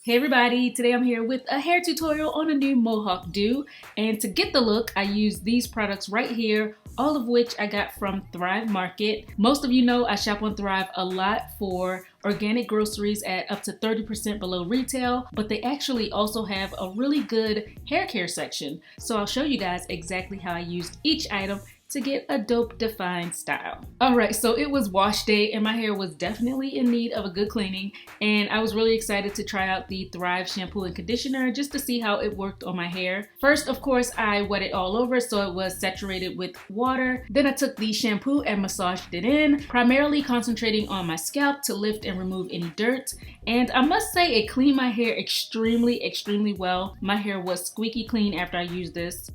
Hey everybody, today I'm here with a hair tutorial on a new Mohawk do, and to get the look I use these products right here, all of which I got from Thrive Market. Most of you know I shop on Thrive a lot for organic groceries at up to 30% below retail, but they actually also have a really good hair care section. So I'll show you guys exactly how I used each item to get a dope defined style. Alright, so it was wash day and my hair was definitely in need of a good cleaning, and I was really excited to try out the Thrive shampoo and conditioner just to see how it worked on my hair. First, of course, I wet it all over so it was saturated with water. Then I took the shampoo and massaged it in, primarily concentrating on my scalp to lift and remove any dirt. And I must say it cleaned my hair extremely well. My hair was squeaky clean after I used this.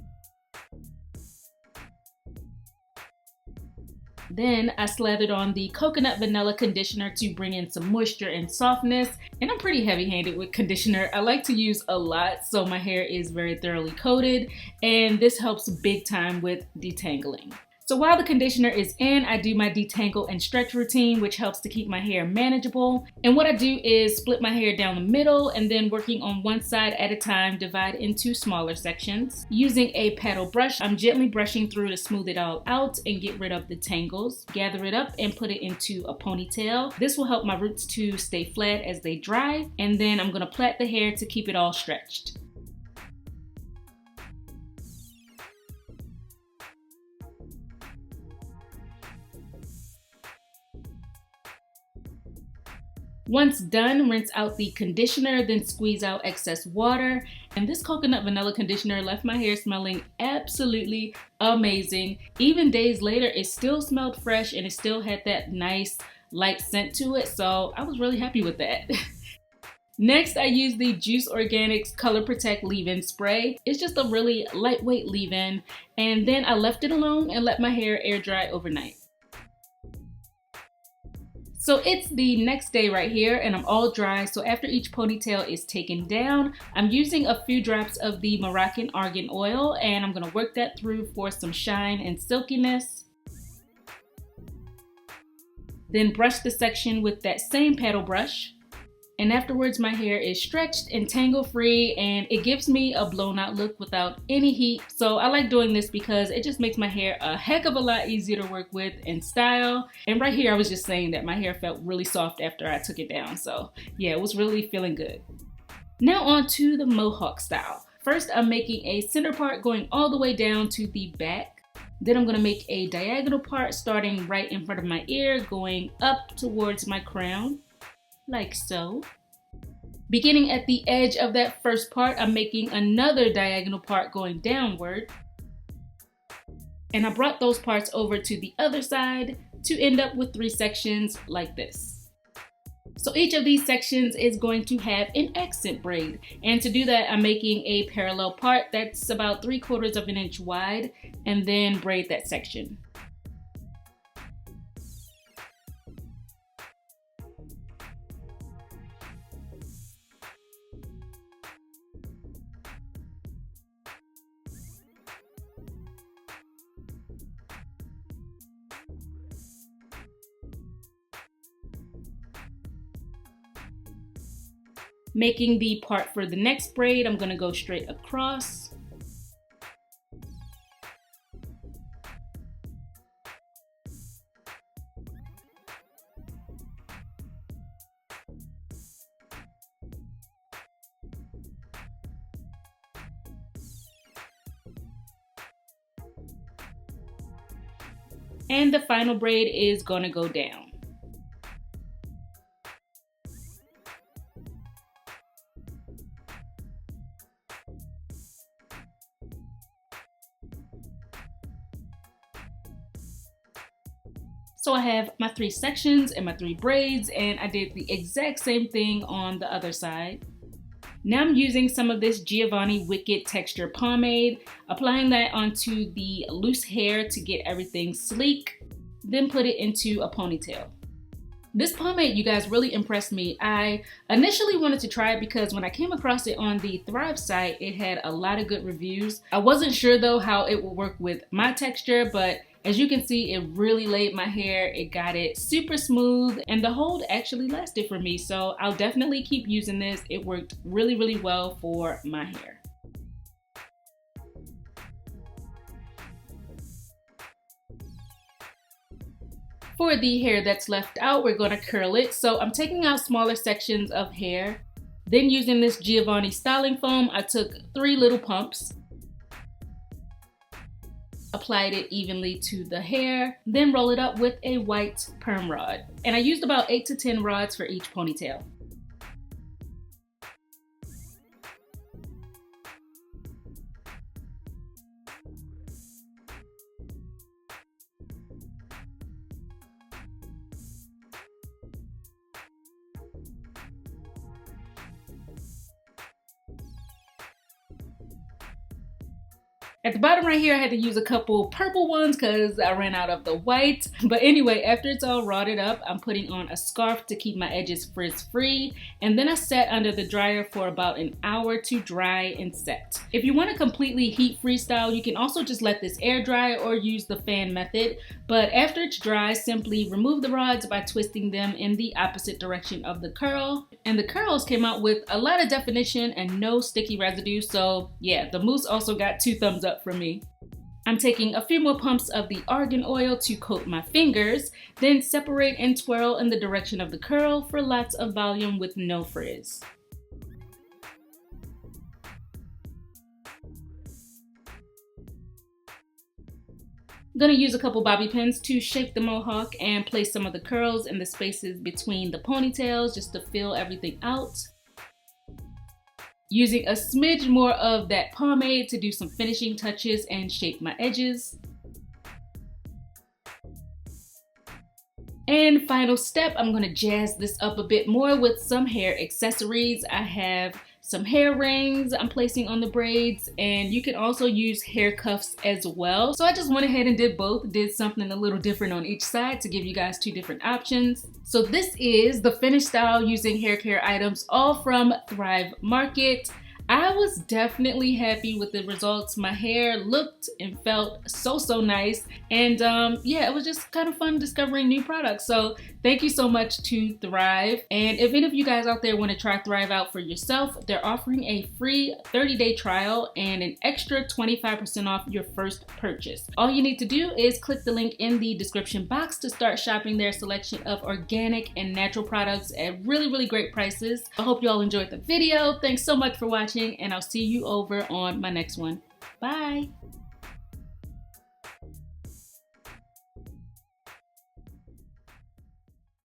Then I slathered on the coconut vanilla conditioner to bring in some moisture and softness. And I'm pretty heavy-handed with conditioner. I like to use a lot so my hair is very thoroughly coated, and this helps big time with detangling. So while the conditioner is in, I do my detangle and stretch routine, which helps to keep my hair manageable. And what I do is split my hair down the middle and then working on one side at a time, divide into smaller sections. Using a paddle brush, I'm gently brushing through to smooth it all out and get rid of the tangles. Gather it up and put it into a ponytail. This will help my roots to stay flat as they dry. And then I'm gonna plait the hair to keep it all stretched. Once done, rinse out the conditioner, then squeeze out excess water. And this coconut vanilla conditioner left my hair smelling absolutely amazing. Even days later, it still smelled fresh and it still had that nice light scent to it. So I was really happy with that. Next, I used the Juice Organics Color Protect Leave-In Spray. It's just a really lightweight leave-in. And then I left it alone and let my hair air dry overnight. So it's the next day right here and I'm all dry. So after each ponytail is taken down, I'm using a few drops of the Moroccan Argan Oil and I'm gonna work that through for some shine and silkiness. Then brush the section with that same paddle brush. And afterwards my hair is stretched and tangle free and it gives me a blown out look without any heat. So I like doing this because it just makes my hair a heck of a lot easier to work with and style. And right here I was just saying that my hair felt really soft after I took it down. So yeah, it was really feeling good. Now on to the Mohawk style. First I'm making a center part going all the way down to the back. Then I'm gonna make a diagonal part starting right in front of my ear going up towards my crown. Like so. Beginning at the edge of that first part, I'm making another diagonal part going downward. And I brought those parts over to the other side to end up with 3 sections like this. So each of these sections is going to have an accent braid. And to do that, I'm making a parallel part that's about 3/4 of an inch wide and then braid that section. Making the part for the next braid, I'm gonna go straight across. And the final braid is gonna go down. So I have my 3 sections and my 3 braids, and I did the exact same thing on the other side. Now I'm using some of this Giovanni Wicked Texture Pomade, applying that onto the loose hair to get everything sleek, then put it into a ponytail. This pomade, you guys, really impressed me. I initially wanted to try it because when I came across it on the Thrive site, it had a lot of good reviews. I wasn't sure though how it would work with my texture, but As you can see, it really laid my hair. It got it super smooth, and the hold actually lasted for me. So I'll definitely keep using this. It worked really, really well for my hair. For the hair that's left out, we're going to curl it. So I'm taking out smaller sections of hair. Then using this Giovanni styling foam, I took 3 little pumps, applied it evenly to the hair, then roll it up with a white perm rod. And I used about 8 to 10 rods for each ponytail. At the bottom right here, I had to use a couple purple ones because I ran out of the white. But anyway, after it's all rodded up, I'm putting on a scarf to keep my edges frizz-free. And then I set under the dryer for about an hour to dry and set. If you want a completely heat-free style, you can also just let this air dry or use the fan method. But after it's dry, simply remove the rods by twisting them in the opposite direction of the curl. And the curls came out with a lot of definition and no sticky residue. So yeah, the mousse also got 2 thumbs up from me. I'm taking a few more pumps of the argan oil to coat my fingers, then separate and twirl in the direction of the curl for lots of volume with no frizz. I'm gonna use a couple bobby pins to shape the mohawk and place some of the curls in the spaces between the ponytails just to fill everything out. Using a smidge more of that pomade to do some finishing touches and shape my edges. And final step, I'm gonna jazz this up a bit more with some hair accessories. I have some hair rings I'm placing on the braids, and you can also use hair cuffs as well. So I just went ahead and did both, did something a little different on each side to give you guys 2 different options. So this is the finished style using hair care items, all from Thrive Market. I was definitely happy with the results. My hair looked and felt so nice, and yeah, it was just kind of fun discovering new products. So thank you so much to Thrive. And if any of you guys out there want to try Thrive out for yourself, they're offering a free 30-day trial and an extra 25% off your first purchase. All you need to do is click the link in the description box to start shopping their selection of organic and natural products at really great prices. I hope you all enjoyed the video. Thanks so much for watching, and I'll see you over on my next one. Bye.